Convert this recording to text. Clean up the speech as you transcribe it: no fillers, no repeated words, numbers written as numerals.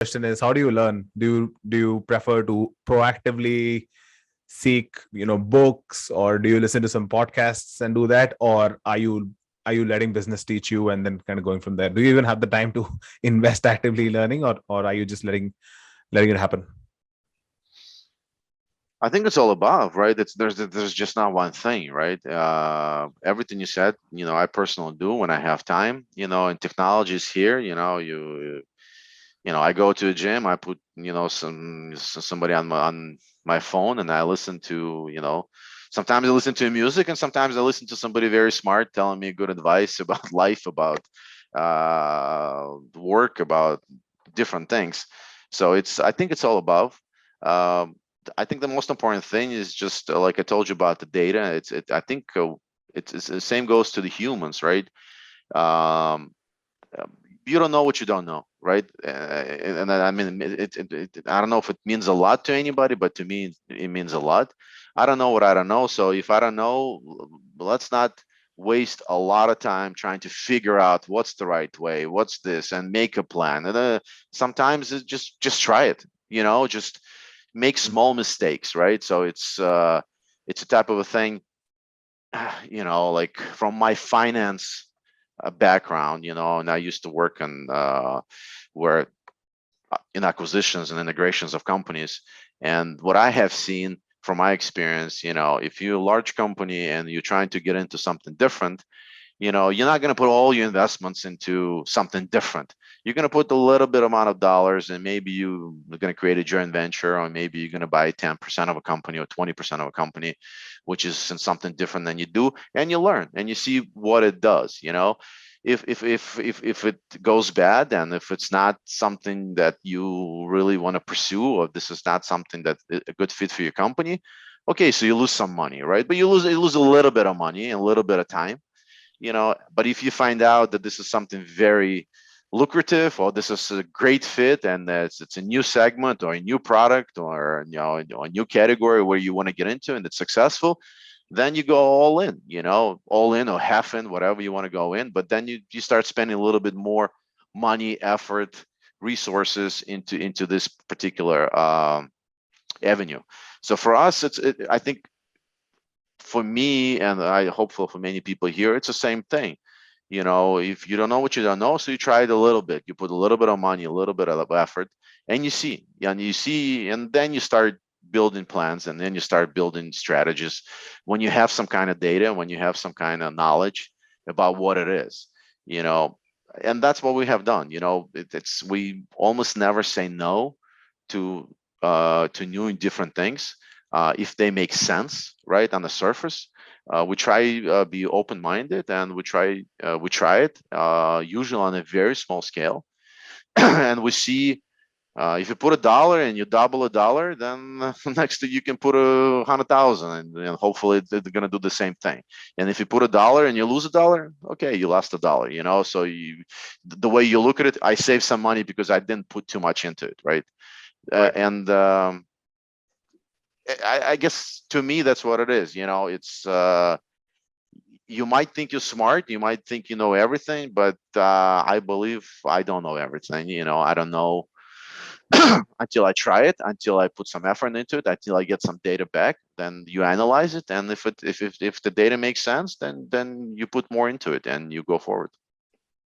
question is, how do you learn? Do you prefer to proactively seek, books, or do you listen to some podcasts and do that, or are you letting business teach you and then kind of going from there? Do you even have the time to invest actively learning, or are you just letting it happen? I think it's all above, right? There's just not one thing, right? Everything you said, I personally do when I have time, and technology is here, I go to a gym, I put, somebody on my phone, and I listen to, sometimes I listen to music, and sometimes I listen to somebody very smart telling me good advice about life, about work, about different things. So I think it's all above. Um, I think the most important thing is just like I told you about the data. I think it's the same goes to the humans, right? Um, you don't know what you don't know, right? And I mean, I don't know if it means a lot to anybody, but to me, it means a lot. I don't know what I don't know. So if I don't know, let's not waste a lot of time trying to figure out what's the right way, what's this, and make a plan. And sometimes it's just try it. Just make small mistakes, right? So it's a type of a thing, like from my finance background, and I used to work on where in acquisitions and integrations of companies. And what I have seen from my experience, if you're a large company and you're trying to get into something different, you're not going to put all your investments into something different. You're going to put a little bit amount of dollars, and maybe you're going to create a joint venture, or maybe you're going to buy 10% of a company or 20% of a company, which is in something different than you do, and you learn and you see what it does. If it goes bad, and if it's not something that you really want to pursue, or this is not something that a good fit for your company, okay, so you lose some money, right? But you lose a little bit of money and a little bit of time. But if you find out that this is something very lucrative, or this is a great fit, and it's a new segment or a new product, or a new category where you want to get into, and it's successful, then you go all in, all in or half in, whatever you want to go in. But then you start spending a little bit more money, effort, resources into this particular avenue. So for us, I think for me, and I hopeful for many people here, it's the same thing. If you don't know what you don't know, so you try it a little bit, you put a little bit of money, a little bit of effort, and you see, and then you start building plans, and then you start building strategies when you have some kind of data, when you have some kind of knowledge about what it is, you know and that's what we have done. It's we almost never say no to new and different things, if they make sense, right, on the surface. We try be open-minded, and we try it, usually on a very small scale. And we see, if you put $1 and you double $1, then next thing you can put 100,000, and hopefully they're going to do the same thing. And if you put $1 and you lose $1, okay, you lost $1. So the way you look at it, I saved some money because I didn't put too much into it, right? Right. And I guess to me that's what it is. It's you might think you're smart, you might think you know everything, but I believe I don't know everything. I don't know until I try it, until I put some effort into it, until I get some data back. Then you analyze it, and if the data makes sense, then you put more into it and you go forward.